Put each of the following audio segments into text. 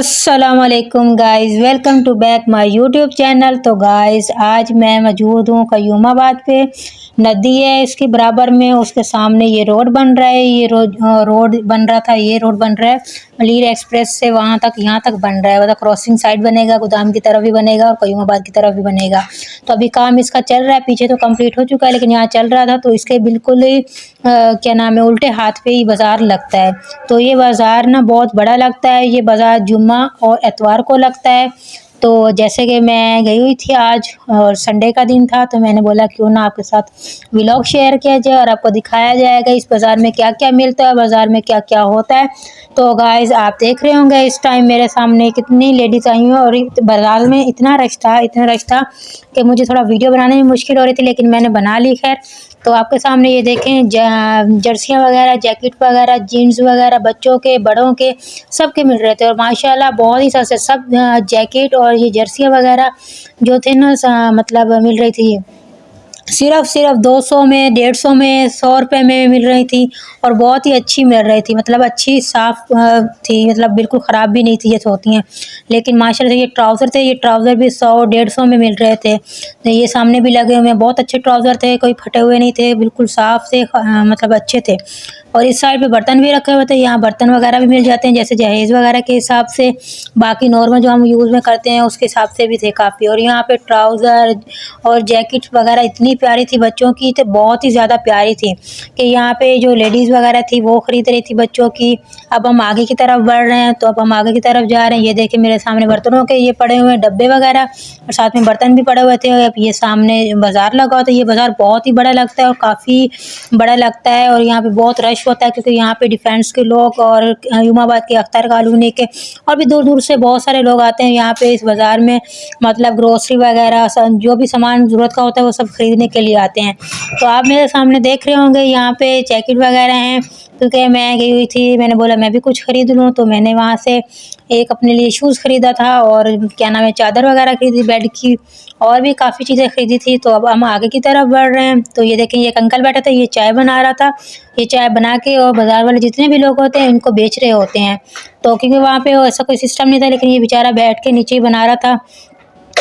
अस्सलामुअलैकुम guys, welcome to back my YouTube channel. तो guys आज मैं मौजूद हूँ कयूमाबाद पे। नदी है इसके बराबर में, उसके सामने ये रोड बन रहा है। ये रोड बन रहा था, ये रोड बन रहा है मलीर एक्सप्रेस से वहाँ तक, यहाँ तक बन रहा है। मतलब क्रॉसिंग साइड बनेगा, गोदाम की तरफ भी बनेगा और कयूमाबाद की तरफ भी बनेगा। तो अभी काम इसका चल रहा है, पीछे तो कंप्लीट हो चुका है लेकिन यहाँ चल रहा था। तो इसके बिल्कुल ही क्या नाम है, उल्टे हाथ पे ही बाज़ार लगता है। तो ये बाज़ार ना बहुत बड़ा लगता है। ये बाज़ार जुम्मा और एतवार को लगता है। तो जैसे कि मैं गई हुई थी आज और संडे का दिन था, तो मैंने बोला क्यों ना आपके साथ व्लॉग शेयर किया जाए और आपको दिखाया जाएगा इस बाज़ार में क्या क्या मिलता है, बाज़ार में क्या क्या होता है। तो गाइस आप देख रहे होंगे इस टाइम मेरे सामने कितनी लेडीज़ आई हुई हैं और बाज़ार में इतना रश था कि मुझे थोड़ा वीडियो बनाने में मुश्किल हो रही थी, लेकिन मैंने बना ली। खैर, तो आपके सामने ये देखें जर्सियाँ वगैरह, जैकेट वगैरह, जीन्स वगैरह, बच्चों के बड़ों के सबके मिल रहे थे। और माशाल्लाह बहुत ही सस्ते सब जैकेट और ये जर्सियाँ वगैरह जो थे ना मतलब मिल रही थी सिर्फ 200 में, 150 में, 100 रुपये में मिल रही थी। और बहुत ही अच्छी मिल रही थी, मतलब अच्छी साफ़ थी, मतलब बिल्कुल ख़राब भी नहीं थी जैसे होती हैं। लेकिन माशाल्लाह से ये ट्राउज़र थे, ये ट्राउज़र भी 100-150 में मिल रहे थे। तो ये सामने भी लगे हुए हैं, बहुत अच्छे ट्राउज़र थे, कोई फटे हुए नहीं थे, बिल्कुल साफ़ थे, मतलब अच्छे थे। और इस साइड पे बर्तन भी रखे हुए थे, यहाँ बर्तन वगैरह भी मिल जाते हैं जैसे जहेज़ वगैरह के हिसाब से, बाकी नॉर्मल जो हम यूज़ में करते हैं उसके हिसाब से भी थे काफ़ी। और यहाँ पे ट्राउज़र और जैकेट वगैरह इतनी प्यारी थी बच्चों की, तो बहुत ही ज़्यादा प्यारी थी कि यहाँ पे जो लेडीज़ वगैरह थी वो ख़रीद रही थी बच्चों की। अब हम आगे की तरफ बढ़ रहे हैं, तो अब हम आगे की तरफ जा रहे हैं। ये देखिए मेरे सामने बर्तनों के ये पड़े हुए हैं डब्बे वगैरह और साथ में बर्तन भी पड़े हुए थे। अब ये सामने बाज़ार लगा हुआ था, ये बाज़ार बहुत ही बड़ा लगता है और काफ़ी बड़ा लगता है। और यहाँ पे बहुत रश होता है क्योंकि यहाँ पे डिफेंस के लोग और कयूमाबाद के अख्तर कॉलोनी के और भी दूर दूर से बहुत सारे लोग आते हैं यहाँ पे इस बाज़ार में, मतलब ग्रोसरी वगैरह जो भी सामान ज़रूरत का होता है वो सब खरीदने के लिए आते हैं। तो आप मेरे सामने देख रहे होंगे यहाँ पे जैकेट वगैरह हैं, क्योंकि मैं गई हुई थी, मैंने बोला मैं भी कुछ खरीद लूँ। तो मैंने वहाँ से एक अपने लिए शूज़ ख़रीदा था और क्या नाम है, चादर वगैरह खरीदी बेड की, और भी काफ़ी चीज़ें खरीदी थी। तो अब हम आगे की तरफ बढ़ रहे हैं। तो ये देखें ये एक अंकल बैठा था, ये चाय बना रहा था। ये चाय बना के और बाज़ार वाले जितने भी लोग होते हैं इनको बेच रहे होते हैं। तो क्योंकि वहाँ पे ऐसा कोई सिस्टम नहीं था, लेकिन ये बेचारा बैठ के नीचे ही बना रहा था,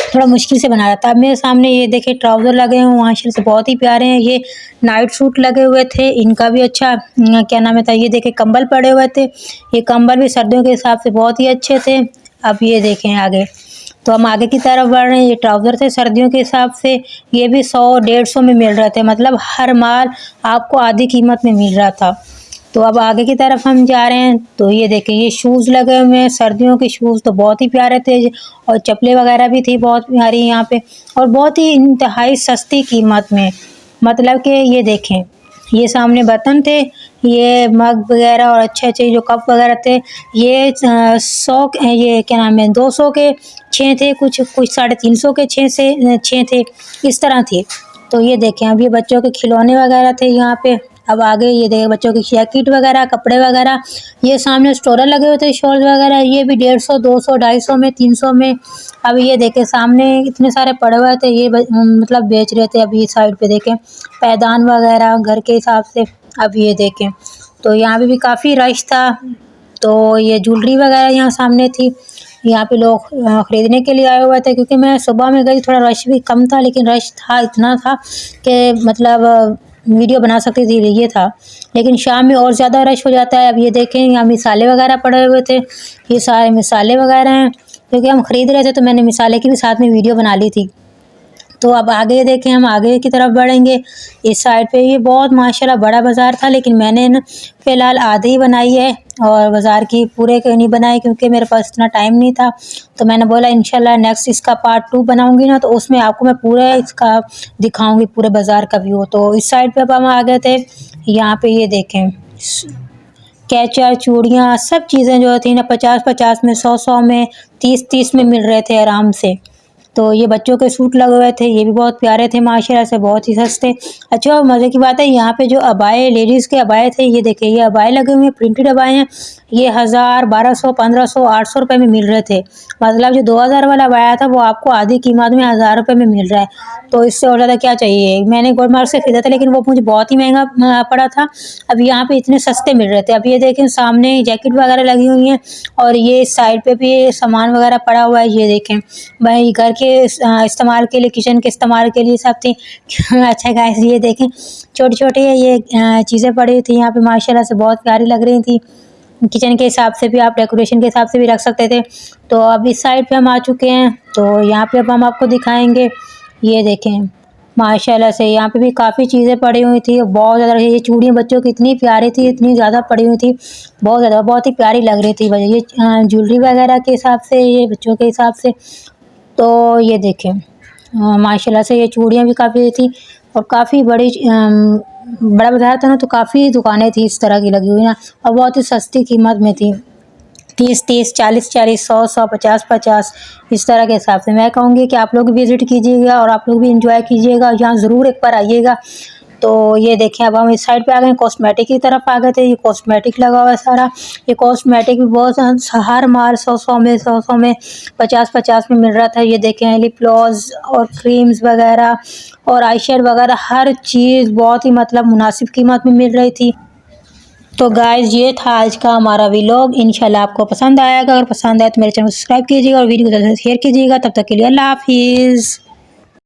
थोड़ा मुश्किल से बना रहा था। अब मेरे सामने ये देखिए ट्राउज़र लगे हुए हैं माशाल्लाह से बहुत ही प्यारे हैं। ये नाइट सूट लगे हुए थे, इनका भी अच्छा क्या नाम है था। ये देखिए कंबल पड़े हुए थे, ये कंबल भी सर्दियों के हिसाब से बहुत ही अच्छे थे। अब ये देखें आगे, तो हम आगे की तरफ बढ़ रहे हैं। ये ट्राउज़र थे सर्दियों के हिसाब से, ये भी 100-150 में मिल रहे थे, मतलब हर माल आपको आधी कीमत में मिल रहा था। तो अब आगे की तरफ हम जा रहे हैं। तो ये देखें ये शूज़ लगे हुए हैं, सर्दियों के शूज़ तो बहुत ही प्यारे थे और चप्पलें वगैरह भी थी बहुत प्यारी यहाँ पे और बहुत ही इंतहाई सस्ती कीमत में। मतलब कि ये देखें ये सामने बर्तन थे, ये मग वगैरह और अच्छे-अच्छे जो कप वगैरह थे, ये 100 ये क्या नाम है 200 के 6 थे, कुछ 350 के 6 थे, इस तरह थे। तो ये देखें अब ये बच्चों के खिलौने वगैरह थे यहाँ पे। अब आगे ये देखें बच्चों की जैकेट वगैरह, कपड़े वगैरह, ये सामने स्टोर लगे हुए थे शॉल वगैरह, ये भी 150, 200, 250 में, 300 में। अब ये देखें सामने इतने सारे पड़े हुए थे, ये मतलब बेच रहे थे। अब ये साइड पे देखें पैदान वगैरह घर के हिसाब से। अब ये देखें तो यहाँ पे भी काफ़ी रश था। तो ये ज्वेलरी वगैरह यहाँ सामने थी, यहाँ पे लोग ख़रीदने के लिए आए हुए थे। क्योंकि मैं सुबह में गई, थोड़ा रश भी कम था, लेकिन रश था इतना था कि मतलब वीडियो बना सकती थी, ये था। लेकिन शाम में और ज़्यादा रश हो जाता है। अब ये देखें यहाँ मिसाले वगैरह पड़े हुए थे, ये सारे मिसाले वगैरह हैं, क्योंकि हम ख़रीद रहे थे तो मैंने मिसाले की भी साथ में वीडियो बना ली थी। तो अब आगे देखें हम आगे की तरफ बढ़ेंगे। इस साइड पे ये बहुत माशाल्लाह बड़ा बाज़ार था, लेकिन मैंने ना फ़िलहाल आधी ही बनाई है और बाज़ार की पूरे नहीं बनाई क्योंकि मेरे पास इतना टाइम नहीं था। तो मैंने बोला इंशाल्लाह नेक्स्ट इसका पार्ट 2 बनाऊंगी ना, तो उसमें आपको मैं पूरा इसका दिखाऊंगी पूरे बाज़ार का व्यू। तो इस साइड पे अब हम आ गए थे। यहाँ पे ये देखें कैचर, चूड़ियाँ, सब चीज़ें जो थी ना 50-50 में, 100-100 में, 30-30 में मिल रहे थे आराम से। तो ये बच्चों के सूट लगे हुए थे, ये भी बहुत प्यारे थे माशाल्लाह से, बहुत ही सस्ते। अच्छा और मज़े की बात है यहाँ पे जो अबाए लेडीज़ के अबाए थे, ये देखिए ये अबाए लगे हुए हैं, प्रिंटेड अबाए हैं। ये 1000, 1200, 1500, 800 रुपए में मिल रहे थे। मतलब जो 2000 वाला अबाया था वो आपको आधी कीमत में 1000 रुपए में मिल रहा है। तो इससे और ज़्यादा क्या चाहिए। मैंने गोल्ड मार्केट से खरीदा था लेकिन वो मुझे बहुत ही महँगा पड़ा था। अब यहाँ पे इतने सस्ते मिल रहे थे। अब ये देखें सामने जैकेट वगैरह लगी हुई हैं और ये साइड पे भी सामान वगैरह पड़ा हुआ है, ये देखें। भाई घर के इस्तेमाल के लिए, किचन के इस्तेमाल के लिए सब थी। अच्छा गाइस ये देखें छोटी-छोटी ये चीज़ें पड़ी हुई थी यहाँ पे माशाल्लाह से, बहुत प्यारी लग रही थी। किचन के हिसाब से भी, आप डेकोरेशन के हिसाब से भी रख सकते थे। तो अब इस साइड पे हम आ चुके हैं, तो यहाँ पे अब हम आपको दिखाएँगे। ये देखें माशाल्लाह से यहाँ पे भी काफ़ी चीज़ें पड़ी हुई थी, बहुत ज़्यादा। ये चूड़ियाँ बच्चों की इतनी प्यारी थी, इतनी ज़्यादा पड़ी हुई थी, बहुत ज़्यादा, बहुत ही प्यारी लग रही थी। ये ज्वेलरी वगैरह के हिसाब से, ये बच्चों के हिसाब से। तो ये देखें माशाल्लाह से ये चूड़ियाँ भी काफ़ी थी और काफ़ी बड़ी बड़ा बाज़ार था ना, तो काफ़ी दुकानें थी इस तरह की लगी हुई ना, और बहुत ही सस्ती कीमत में थी। 30-30, 40-40, 100-100, 50-50 इस तरह के हिसाब से। मैं कहूँगी कि आप लोग विज़िट कीजिएगा और आप लोग भी एंजॉय कीजिएगा, यहाँ ज़रूर एक बार आइएगा। तो ये देखें अब हम इस साइड पे आ गए, कॉस्मेटिक की तरफ आ गए थे। ये कॉस्मेटिक लगा हुआ है सारा। ये कॉस्मेटिक भी बहुत हर माल 100-100 में, 100-100 में, 50-50 में मिल रहा था। ये देखें लिप ग्लॉस और क्रीम्स वगैरह और आई शेड वगैरह, हर चीज़ बहुत ही मतलब मुनासिब कीमत में मिल रही थी। तो गाइज़ ये था आज का हमारा व्लॉग। इंशाल्लाह आपको पसंद आएगा। अगर पसंद आए तो मेरे चैनल को सब्सक्राइब कीजिएगा और वीडियो को ज़्यादा से शेयर कीजिएगा। तब तक के लिए अल्लाह हाफ़िज़।